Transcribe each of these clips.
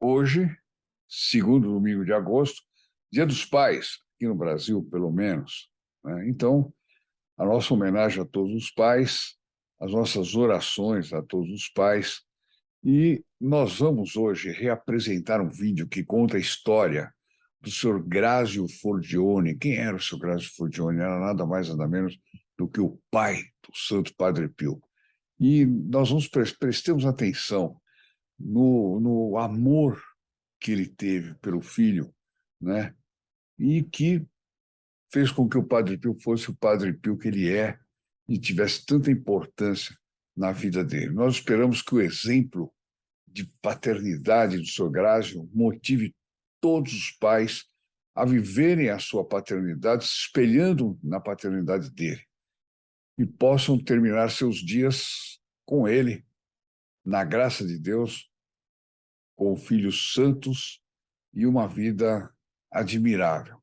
Hoje, segundo domingo de agosto, Dia dos Pais, aqui no Brasil, pelo menos, né? Então, a nossa homenagem a todos os pais, as nossas orações a todos os pais. E nós vamos hoje reapresentar um vídeo que conta a história do Sr. Grazio Forgione. Quem era o Sr. Grazio Forgione? Era nada mais, nada menos do que o pai do Santo Padre Pio. E nós prestemos atenção no amor que ele teve pelo filho, né? E que fez com que o Padre Pio fosse o Padre Pio que ele é e tivesse tanta importância na vida dele. Nós esperamos que o exemplo de paternidade do Sr. Grazio motive todos os pais a viverem a sua paternidade, se espelhando na paternidade dele, e possam terminar seus dias com ele, na graça de Deus, com filhos santos e uma vida admirável.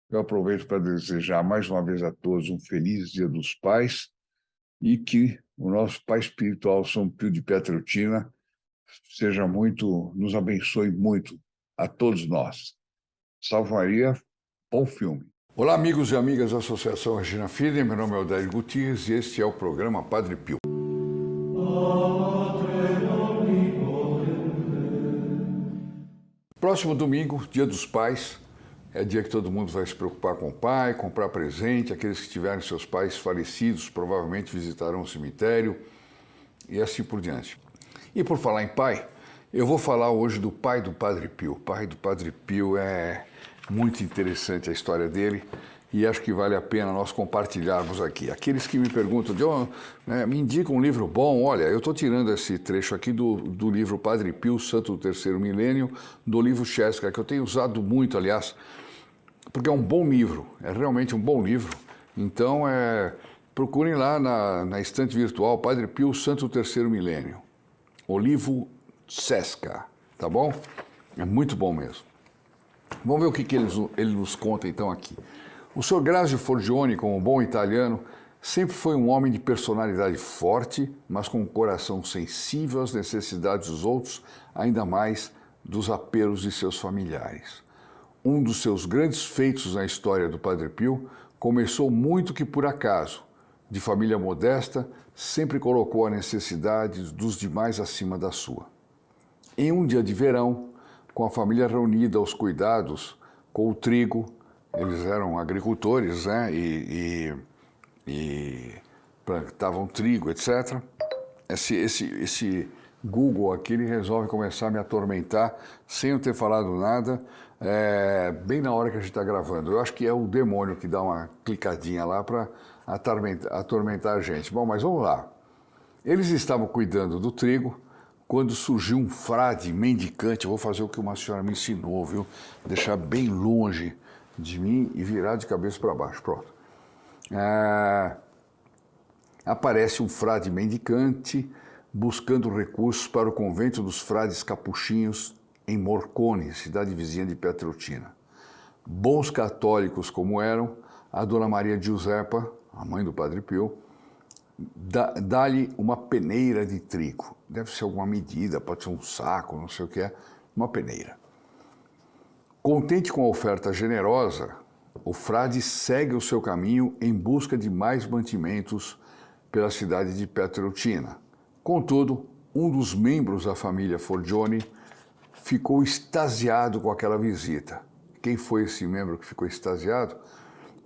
Eu aproveito para desejar mais uma vez a todos um feliz Dia dos Pais e que o nosso Pai espiritual, São Pio de Pietrelcina, nos abençoe muito a todos nós. Salve Maria, bom filme. Olá, amigos e amigas da Associação Regina Fide, meu nome é Odair Gutierrez e este é o programa Padre Pio. Próximo domingo, Dia dos Pais, é dia que todo mundo vai se preocupar com o pai, comprar presente. Aqueles que tiverem seus pais falecidos provavelmente visitarão o cemitério e assim por diante. E por falar em pai, eu vou falar hoje do pai do Padre Pio. O pai do Padre Pio é muito interessante a história dele e acho que vale a pena nós compartilharmos aqui. Aqueles que me perguntam, me indica um livro bom, olha, eu estou tirando esse trecho aqui do livro Padre Pio, Santo do Terceiro Milênio, do livro Chesca, que eu tenho usado muito, aliás, porque é um bom livro, é realmente um bom livro. Então, procurem lá na estante virtual Padre Pio, Santo do Terceiro Milênio. O livro Chesca, tá bom? É muito bom mesmo. Vamos ver o que ele nos conta então aqui. O Sr. Grazio Forgione, como bom italiano, sempre foi um homem de personalidade forte, mas com um coração sensível às necessidades dos outros, ainda mais dos apelos de seus familiares. Um dos seus grandes feitos na história do Padre Pio começou muito que por acaso. De família modesta, sempre colocou a necessidade dos demais acima da sua. Em um dia de verão, com a família reunida aos cuidados com o trigo, eles eram agricultores, né, e plantavam trigo, etc. Esse Google aqui, ele resolve começar a me atormentar sem eu ter falado nada, bem na hora que a gente está gravando. Eu acho que é o demônio que dá uma clicadinha lá para atormentar a gente. Bom, mas vamos lá. Eles estavam cuidando do trigo quando surgiu um frade mendicante. Eu vou fazer o que uma senhora me ensinou, viu? Deixar bem longe de mim e virar de cabeça para baixo. Pronto. Aparece um frade mendicante buscando recursos para o convento dos frades capuchinhos em Morcone, cidade vizinha de Pietrelcina. Bons católicos como eram, a Dona Maria Giuseppa, a mãe do Padre Pio, dá-lhe uma peneira de trigo. Deve ser alguma medida, pode ser um saco, não sei o que é, uma peneira. Contente com a oferta generosa, o frade segue o seu caminho em busca de mais mantimentos pela cidade de Pietrelcina. Contudo, um dos membros da família Forgione ficou extasiado com aquela visita. Quem foi esse membro que ficou extasiado?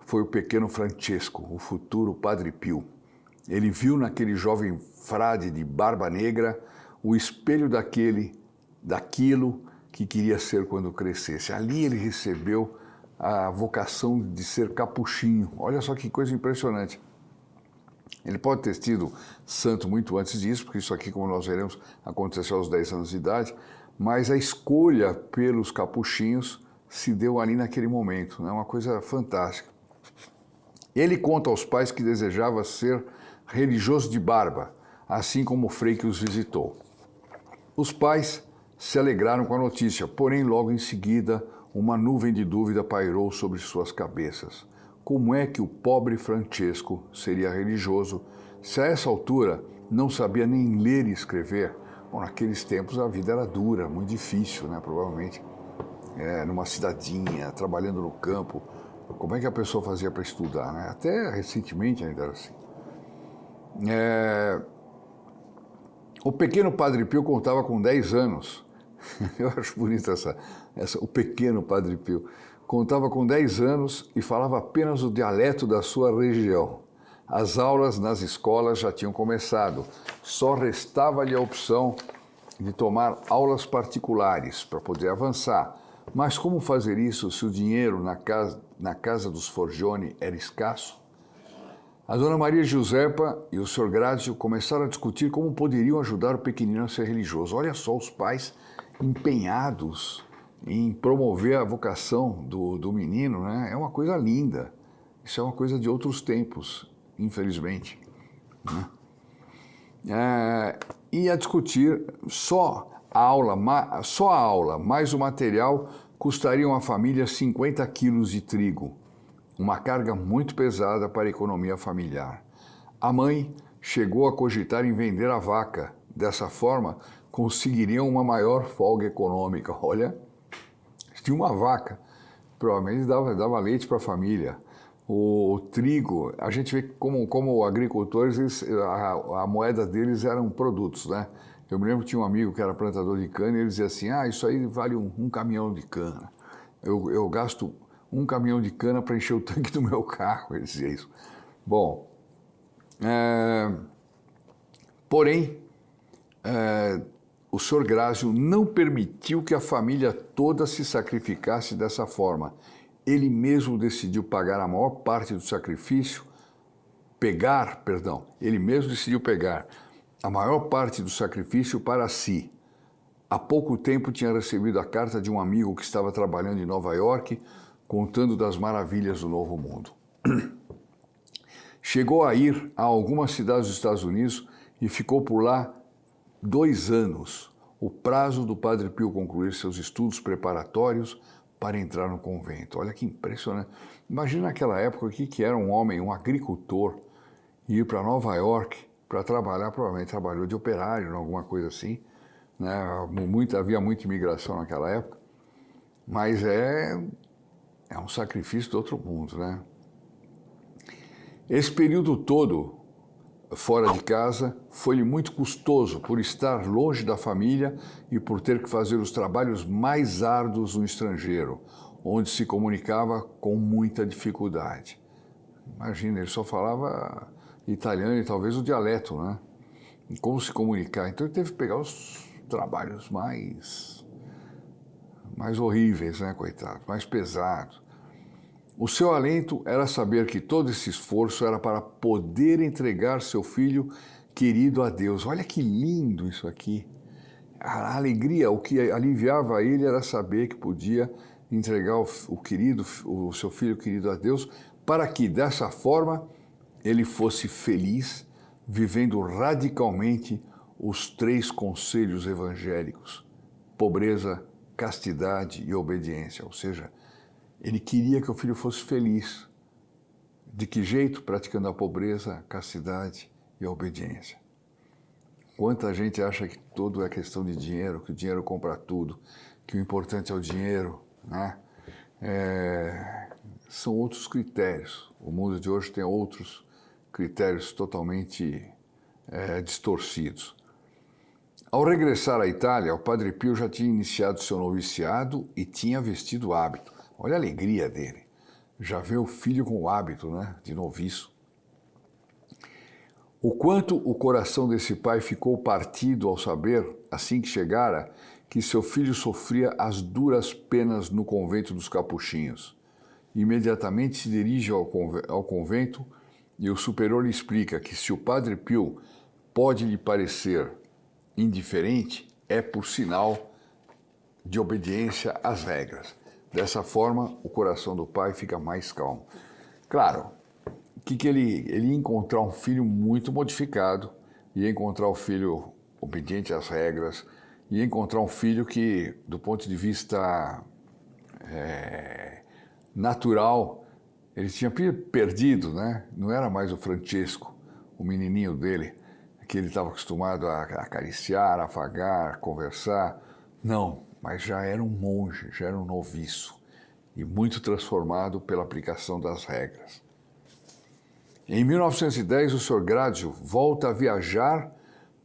Foi o pequeno Francesco, o futuro Padre Pio. Ele viu naquele jovem frade de barba negra o espelho daquilo que queria ser quando crescesse. Ali ele recebeu a vocação de ser capuchinho. Olha só que coisa impressionante. Ele pode ter sido santo muito antes disso, porque isso aqui, como nós veremos, aconteceu aos 10 anos de idade, mas a escolha pelos capuchinhos se deu ali naquele momento, né? Uma coisa fantástica. Ele conta aos pais que desejava ser religioso de barba, assim como o frei que os visitou. Os pais se alegraram com a notícia, porém logo em seguida uma nuvem de dúvida pairou sobre suas cabeças. Como é que o pobre Francesco seria religioso se a essa altura não sabia nem ler e escrever, Bom, naqueles tempos a vida era dura, muito difícil, né? Provavelmente, numa cidadinha, trabalhando no campo. Como é que a pessoa fazia para estudar, né? Até recentemente ainda era assim. O pequeno Padre Pio contava com 10 anos. Eu acho bonito o pequeno Padre Pio. Contava com 10 anos e falava apenas o dialeto da sua região. As aulas nas escolas já tinham começado. Só restava-lhe a opção de tomar aulas particulares para poder avançar. Mas como fazer isso se o dinheiro na casa dos Forgione era escasso? A dona Maria Giuseppa e o Sr. Grazio começaram a discutir como poderiam ajudar o pequenino a ser religioso. Olha só, os pais empenhados em promover a vocação do menino, né? É uma coisa linda. Isso é uma coisa de outros tempos, infelizmente. Né? E a discutir só a aula mais o material custariam à família 50 quilos de trigo, uma carga muito pesada para a economia familiar. A mãe chegou a cogitar em vender a vaca. Dessa forma, conseguiriam uma maior folga econômica. Olha, tinha uma vaca, provavelmente dava leite para a família. O trigo, a gente vê como agricultores, a moeda deles eram produtos, né? Eu me lembro que tinha um amigo que era plantador de cana e ele dizia assim, isso aí vale um caminhão de cana. Eu gasto um caminhão de cana para encher o tanque do meu carro, ele dizia isso. Bom, porém, o Sr. Grazio não permitiu que a família toda se sacrificasse dessa forma. Ele mesmo decidiu pagar a maior parte do sacrifício, ele mesmo decidiu pegar a maior parte do sacrifício para si. Há pouco tempo tinha recebido a carta de um amigo que estava trabalhando em Nova York, contando das maravilhas do Novo Mundo. Chegou a ir a algumas cidades dos Estados Unidos e ficou por lá 2 anos, o prazo do Padre Pio concluir seus estudos preparatórios para entrar no convento. Olha que impressionante. Imagina naquela época o que era um homem, um agricultor, ir para Nova York para trabalhar, provavelmente trabalhou de operário, alguma coisa assim. Né? Havia muita imigração naquela época, mas é um sacrifício do outro mundo, né? Esse período todo fora de casa foi-lhe muito custoso por estar longe da família e por ter que fazer os trabalhos mais árduos no estrangeiro, onde se comunicava com muita dificuldade. Imagina, ele só falava italiano e talvez o dialeto, né? E como se comunicar? Então ele teve que pegar os trabalhos mais horríveis, né, coitado, mais pesados. O seu alento era saber que todo esse esforço era para poder entregar seu filho querido a Deus. Olha que lindo isso aqui. A alegria, o que aliviava ele era saber que podia entregar o seu filho querido a Deus, para que dessa forma ele fosse feliz, vivendo radicalmente os 3 conselhos evangélicos: pobreza, castidade e obediência. Ou seja, ele queria que o filho fosse feliz. De que jeito? Praticando a pobreza, a castidade e a obediência. Quanta gente acha que tudo é questão de dinheiro, que o dinheiro compra tudo, que o importante é o dinheiro, né? São outros critérios. O mundo de hoje tem outros critérios totalmente distorcidos. Ao regressar à Itália, o Padre Pio já tinha iniciado seu noviciado e tinha vestido o hábito. Olha a alegria dele. Já vê o filho com o hábito, né, de noviço. O quanto o coração desse pai ficou partido ao saber, assim que chegara, que seu filho sofria as duras penas no convento dos Capuchinhos. Imediatamente se dirige ao convento e o superior lhe explica que se o Padre Pio pode lhe parecer indiferente, é por sinal de obediência às regras. Dessa forma, o coração do pai fica mais calmo. Claro, que ele ia encontrar um filho muito modificado, ia encontrar o filho obediente às regras, ia encontrar um filho que, do ponto de vista natural, ele tinha perdido, né? Não era mais o Francesco, o menininho dele, que ele estava acostumado a acariciar, afagar, conversar. Não, mas já era um monge, já era um noviço e muito transformado pela aplicação das regras. Em 1910, o Sr. Grádio volta a viajar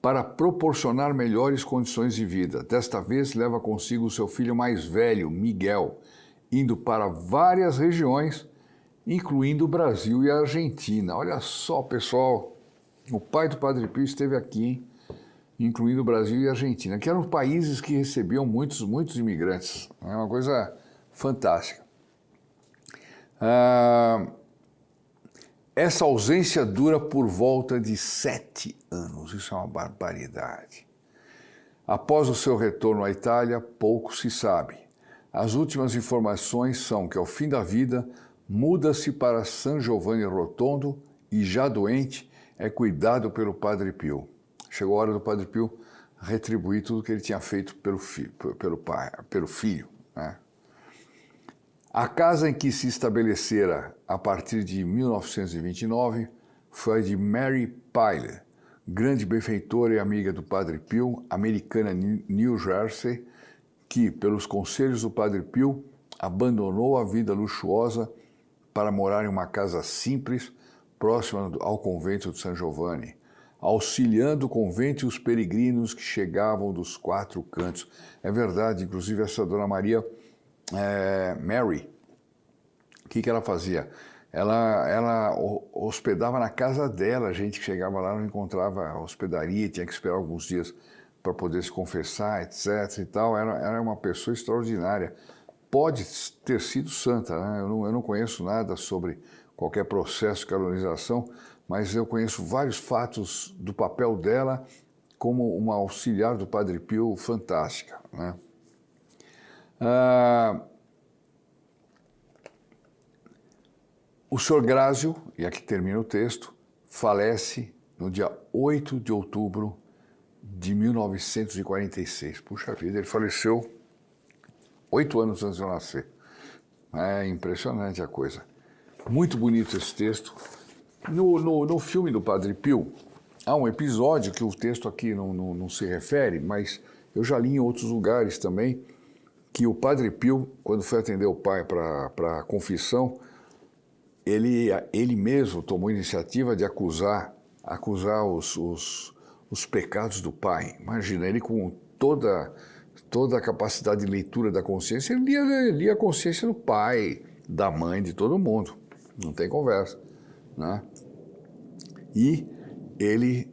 para proporcionar melhores condições de vida. Desta vez, leva consigo o seu filho mais velho, Miguel, indo para várias regiões, incluindo o Brasil e a Argentina. Olha só, pessoal, o pai do Padre Pio esteve aqui, hein? Incluindo o Brasil e a Argentina, que eram países que recebiam muitos imigrantes. É uma coisa fantástica. Essa ausência dura por volta de 7 anos. Isso é uma barbaridade. Após o seu retorno à Itália, pouco se sabe. As últimas informações são que, ao fim da vida, muda-se para San Giovanni Rotondo e, já doente, é cuidado pelo Padre Pio. Chegou a hora do Padre Pio retribuir tudo que ele tinha feito pelo filho, né? A casa em que se estabelecera a partir de 1929 foi a de Mary Pyle, grande benfeitora e amiga do Padre Pio, americana New Jersey, que, pelos conselhos do Padre Pio, abandonou a vida luxuosa para morar em uma casa simples, próxima ao convento de San Giovanni, auxiliando o convento e os peregrinos que chegavam dos 4 cantos. É verdade, inclusive essa Dona Maria Mary, o que ela fazia? Ela hospedava na casa dela, a gente que chegava lá não encontrava hospedaria, tinha que esperar alguns dias para poder se confessar, etc. e tal. Era uma pessoa extraordinária. Pode ter sido santa, né? Eu não conheço nada sobre qualquer processo de canonização, mas eu conheço vários fatos do papel dela como uma auxiliar do Padre Pio fantástica, né? O Sr. Grádio, e aqui termina o texto, falece no dia 8 de outubro de 1946. Puxa vida, ele faleceu 8 anos antes de eu nascer. É impressionante a coisa. Muito bonito esse texto. No filme do Padre Pio, há um episódio que o texto aqui não se refere, mas eu já li em outros lugares também, que o Padre Pio, quando foi atender o pai para a confissão, ele mesmo tomou a iniciativa de acusar os pecados do pai. Imagina, ele com toda a capacidade de leitura da consciência, ele lia a consciência do pai, da mãe, de todo mundo. Não tem conversa, né? E ele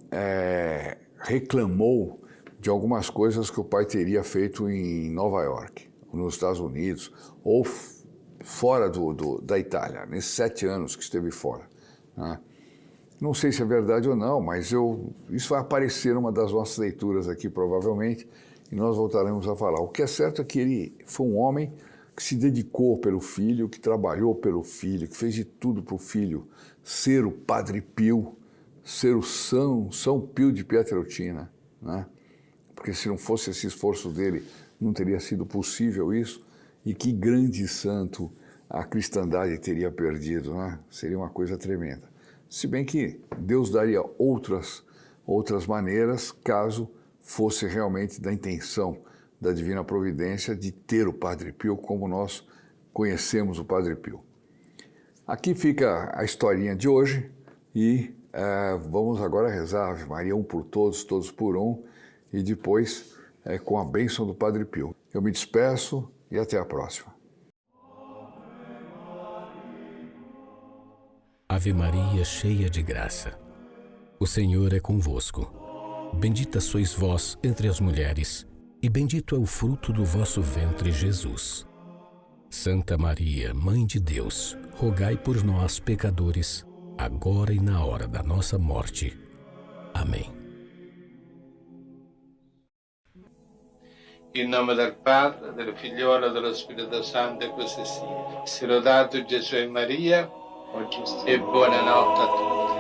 reclamou de algumas coisas que o pai teria feito em Nova York, nos Estados Unidos, ou fora da Itália, nesses 7 anos que esteve fora, né? Não sei se é verdade ou não, mas isso vai aparecer numa das nossas leituras aqui, provavelmente, e nós voltaremos a falar. O que é certo é que ele foi um homem que se dedicou pelo filho, que trabalhou pelo filho, que fez de tudo para o filho ser o Padre Pio, ser o São Pio de Pietrelcina, né? Porque se não fosse esse esforço dele, não teria sido possível isso. E que grande santo a cristandade teria perdido, né? Seria uma coisa tremenda. Se bem que Deus daria outras maneiras, caso fosse realmente da intenção da Divina Providência de ter o Padre Pio como nós conhecemos o Padre Pio. Aqui fica a historinha de hoje e vamos agora rezar Ave Maria, um por todos, todos por um, e depois com a bênção do Padre Pio. Eu me despeço e até a próxima. Ave Maria, cheia de graça, o Senhor é convosco. Bendita sois vós entre as mulheres, e bendito é o fruto do vosso ventre, Jesus. Santa Maria, Mãe de Deus, rogai por nós, pecadores, agora e na hora da nossa morte. Amém. In nome del Padre, del Figliolo e dello Spirito Santo, e così sia. Sia lodato Gesù e Maria, e buonanotte a tutti.